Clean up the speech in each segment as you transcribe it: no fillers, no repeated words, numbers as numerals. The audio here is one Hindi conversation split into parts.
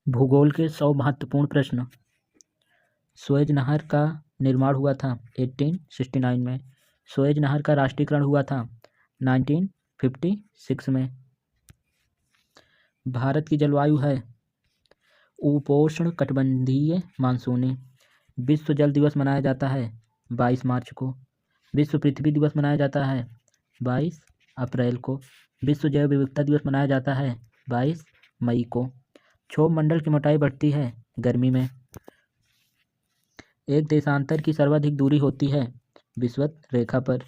भूगोल के 100 महत्वपूर्ण प्रश्न। सुएज नहर का निर्माण हुआ था 1869 में। सुएज नहर का राष्ट्रीयकरण हुआ था 1956 में। भारत की जलवायु है उपोष्ण कटिबंधीय मानसूनी। विश्व जल दिवस मनाया जाता है 22 मार्च को। विश्व पृथ्वी दिवस मनाया जाता है 22 अप्रैल को। विश्व जैव विविधता दिवस मनाया जाता है 22 मई को। क्षोभ मंडल की मोटाई बढ़ती है गर्मी में। एक देशांतर की सर्वाधिक दूरी होती है विषुवत रेखा पर।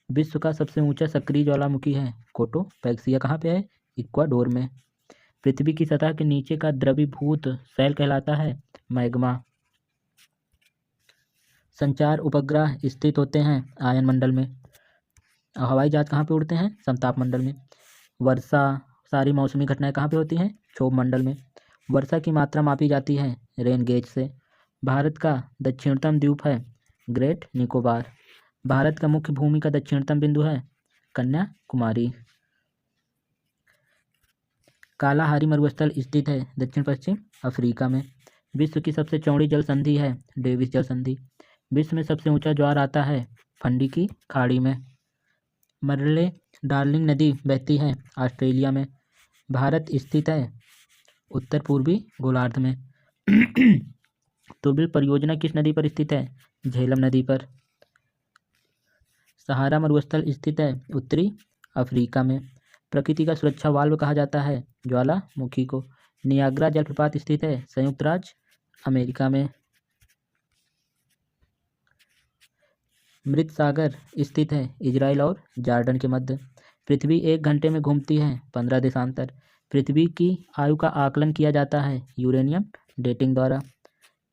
विश्व का सबसे ऊंचा सक्रिय ज्वालामुखी है कोटोपैक्सिया। कहाँ पे है? इक्वाडोर में। पृथ्वी की सतह के नीचे का द्रवीभूत शैल कहलाता है मैग्मा। संचार उपग्रह स्थित होते हैं आयन मंडल में। हवाई जहाज कहाँ पे उड़ते हैं? समताप मंडल में। वर्षा सारी मौसमी घटनाएं कहाँ पे होती हैं? क्षोभ मंडल में। वर्षा की मात्रा मापी जाती है रेन गेज से। भारत का दक्षिणतम द्वीप है ग्रेट निकोबार। भारत का मुख्य भूमि का दक्षिणतम बिंदु है कन्याकुमारी। कालाहारी मरुस्थल स्थित है दक्षिण पश्चिम अफ्रीका में। विश्व की सबसे चौड़ी जल संधि है डेविस जल संधि। विश्व में सबसे ऊंचा ज्वार आता है फंडी की खाड़ी में। मर्ले डार्लिंग नदी बहती है ऑस्ट्रेलिया में। भारत स्थित है उत्तर पूर्वी गोलार्ध में। तुर्बिल परियोजना किस नदी पर स्थित है? झेलम नदी पर। सहारा मरुस्थल स्थित है उत्तरी अफ्रीका में। प्रकृति का सुरक्षा वाल्व कहा जाता है ज्वालामुखी को। नियाग्रा जलप्रपात स्थित है संयुक्त राज्य अमेरिका में। मृत सागर स्थित है इजराइल और जॉर्डन के मध्य। पृथ्वी 1 घंटे में घूमती है 15 देशांतर। पृथ्वी की आयु का आकलन किया जाता है यूरेनियम डेटिंग द्वारा।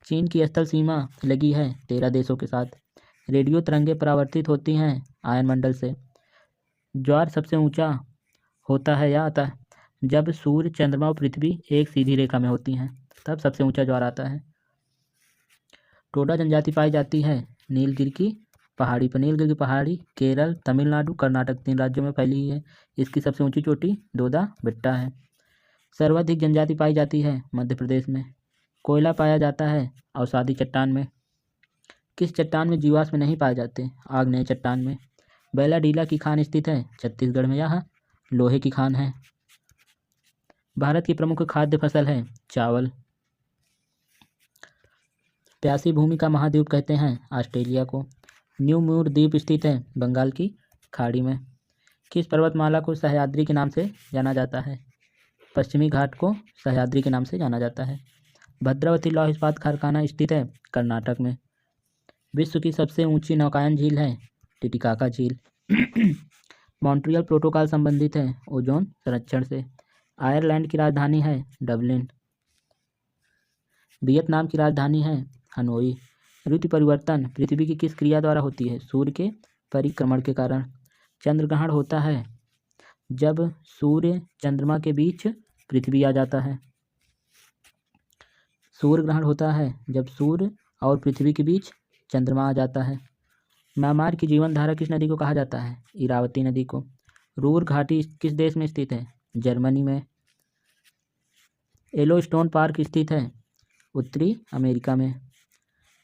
चीन की स्थल सीमा लगी है 13 देशों के साथ। रेडियो तरंगें परावर्तित होती हैं आयन मंडल से। ज्वार सबसे ऊंचा होता है या आता है जब सूर्य चंद्रमा और पृथ्वी एक सीधी रेखा में होती हैं, तब सबसे ऊंचा ज्वार आता है। टोडा जनजाति पाई जाती है नीलगिरी की पहाड़ी पर। नीलगिरी की पहाड़ी केरल, तमिलनाडु, कर्नाटक 3 राज्यों में फैली हुई है। इसकी सबसे ऊंची चोटी दोदा बेट्टा है। सर्वाधिक जनजाति पाई जाती है मध्य प्रदेश में। कोयला पाया जाता है अवसादी चट्टान में। किस चट्टान में जीवाश्म नहीं पाए जाते? आग्नेय चट्टान में। बैलाडीला की खान स्थित है छत्तीसगढ़ में। यह लोहे की खान है। भारत की प्रमुख खाद्य फसल है चावल। प्यासी भूमि का महाद्वीप कहते हैं ऑस्ट्रेलिया को। न्यू मूर द्वीप स्थित है बंगाल की खाड़ी में। किस पर्वतमाला को सह्याद्री के नाम से जाना जाता है? पश्चिमी घाट को सह्याद्री के नाम से जाना जाता है। भद्रावती लौह इस्पात कारखाना स्थित है कर्नाटक में। विश्व की सबसे ऊंची नौकायन झील है टिटिकाका झील। मॉन्ट्रियल प्रोटोकॉल संबंधित है ओजोन संरक्षण से। आयरलैंड की राजधानी है डबलिन। वियतनाम की राजधानी है हनोई। ऋतु परिवर्तन पृथ्वी की किस क्रिया द्वारा होती है? सूर्य के परिक्रमण के कारण। चंद्रग्रहण होता है जब सूर्य चंद्रमा के बीच पृथ्वी आ जाता है। सूर्य ग्रहण होता है जब सूर्य और पृथ्वी के बीच चंद्रमा आ जाता है। म्यांमार की जीवन धारा किस नदी को कहा जाता है? इरावती नदी को। रूर घाटी किस देश में स्थित है? जर्मनी में। येलोस्टोन पार्क स्थित है उत्तरी अमेरिका में।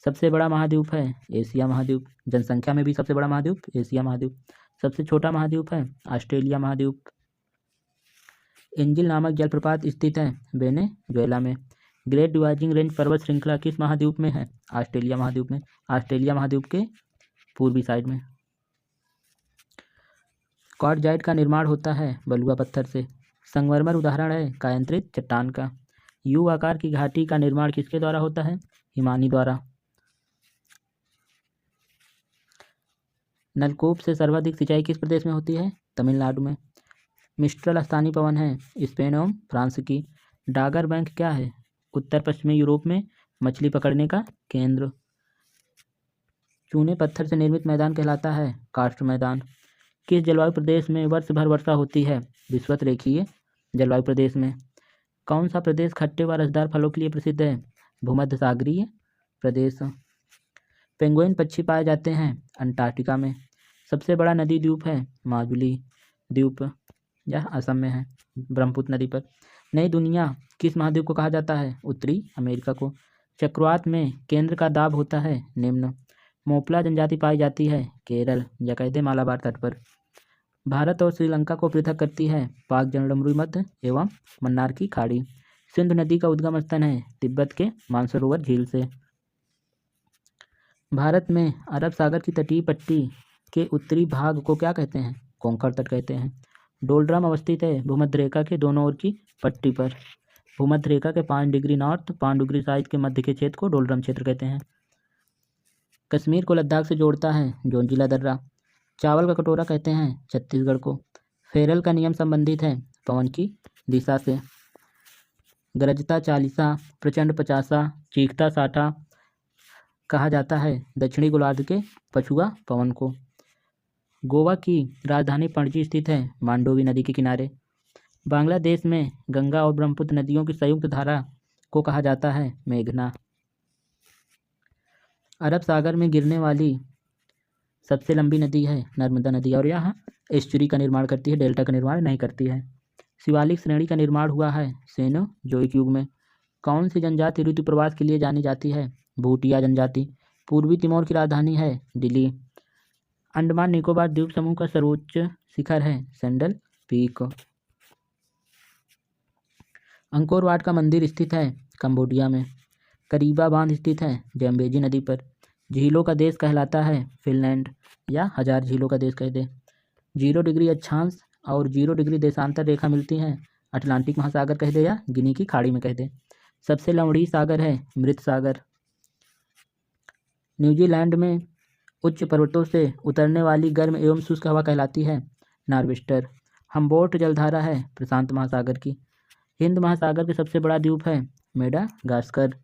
सबसे बड़ा महाद्वीप है एशिया महाद्वीप। जनसंख्या में भी सबसे बड़ा महाद्वीप एशिया महाद्वीप। सबसे छोटा महाद्वीप है ऑस्ट्रेलिया महाद्वीप। एंजिल नामक जलप्रपात स्थित है वेनेजुएला में। ग्रेट डिवाइडिंग रेंज पर्वत श्रृंखला किस महाद्वीप में है? ऑस्ट्रेलिया महाद्वीप में। ऑस्ट्रेलिया महाद्वीप के पूर्वी साइड में। क्वार्टजाइट का निर्माण होता है बलुआ पत्थर से। संगमरमर उदाहरण है कायांतरित चट्टान का। यू आकार की घाटी का निर्माण किसके द्वारा होता है? हिमानी द्वारा। नलकूप से सर्वाधिक सिंचाई किस प्रदेश में होती है? तमिलनाडु में। मिस्ट्रल स्थानीय पवन है स्पेन एवं फ्रांस की। डागर बैंक क्या है? उत्तर पश्चिमी यूरोप में मछली पकड़ने का केंद्र। चूने पत्थर से निर्मित मैदान कहलाता है कार्स्ट मैदान। किस जलवायु प्रदेश में वर्ष भर वर्षा होती है? विषुवत रेखीय जलवायु प्रदेश में। कौन सा प्रदेश खट्टे व रसदार फलों के लिए प्रसिद्ध है? भूमध्य सागरीय प्रदेश। पेंगुइन पक्षी पाए जाते हैं अंटार्कटिका में। सबसे बड़ा नदी द्वीप है माजुली द्वीप, यह असम में है ब्रह्मपुत्र नदी पर। नई दुनिया किस महाद्वीप को कहा जाता है? उत्तरी अमेरिका को। चक्रवात में केंद्र का दाब होता है निम्न। मोपला जनजाति पाई जाती है केरल या कहते मालाबार तट पर। भारत और श्रीलंका को पृथक करती है पाक जनडमरू मध्य एवं मन्नार की खाड़ी। सिंधु नदी का उद्गम स्थल है तिब्बत के मानसरोवर झील से। भारत में अरब सागर की तटीय पट्टी के उत्तरी भाग को क्या कहते हैं? कोंकण तट कहते हैं। डोलड्रम अवस्थित है भूमध्य रेखा के दोनों ओर की पट्टी पर। भूमध्य रेखा के 5 डिग्री नॉर्थ 5 डिग्री साउथ के मध्य के क्षेत्र को डोलड्रम क्षेत्र कहते हैं। कश्मीर को लद्दाख से जोड़ता है जोंजिला दर्रा। चावल का कटोरा कहते हैं छत्तीसगढ़ को। फेरल का नियम संबंधित है पवन की दिशा से। गरजता 40, प्रचंड 50, चीखता 60 कहा जाता है दक्षिणी गोलार्ध के पछुआ पवन को। गोवा की राजधानी पणजी स्थित है मांडोवी नदी के किनारे। बांग्लादेश में गंगा और ब्रह्मपुत्र नदियों की संयुक्त धारा को कहा जाता है मेघना। अरब सागर में गिरने वाली सबसे लंबी नदी है नर्मदा नदी और यह एस्चुरी का निर्माण करती है, डेल्टा का निर्माण नहीं करती है। शिवालिक श्रेणी का निर्माण हुआ है सेनोजोइक युग में। कौन सी जनजाति ऋतु प्रवास के लिए जानी जाती है? भूटिया जनजाति। पूर्वी तिमोर की राजधानी है दिल्ली। अंडमान निकोबार द्वीप समूह का सर्वोच्च शिखर है सैंडल पीक। अंकोर वाट का मंदिर स्थित है कंबोडिया में। करीबा बांध स्थित है जैम्बेजी नदी पर। झीलों का देश कहलाता है फिनलैंड या 1000 झीलों का देश कह दे। 0 डिग्री अक्षांश और 0 डिग्री देशांतर रेखा मिलती है अटलांटिक महासागर कह दे या गिनी की खाड़ी में कह दे। सबसे लवणीय सागर है मृत सागर। न्यूजीलैंड में उच्च पर्वतों से उतरने वाली गर्म एवं शुष्क हवा कहलाती है नार्वेस्टर। हम्बोल्ट जलधारा है प्रशांत महासागर की। हिंद महासागर के सबसे बड़ा द्वीप है मेडागास्कर।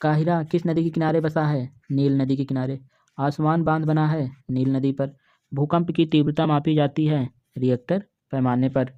काहिरा किस नदी के किनारे बसा है? नील नदी के किनारे। आसमान बांध बना है नील नदी पर। भूकंप की तीव्रता मापी जाती है रिएक्टर पैमाने पर।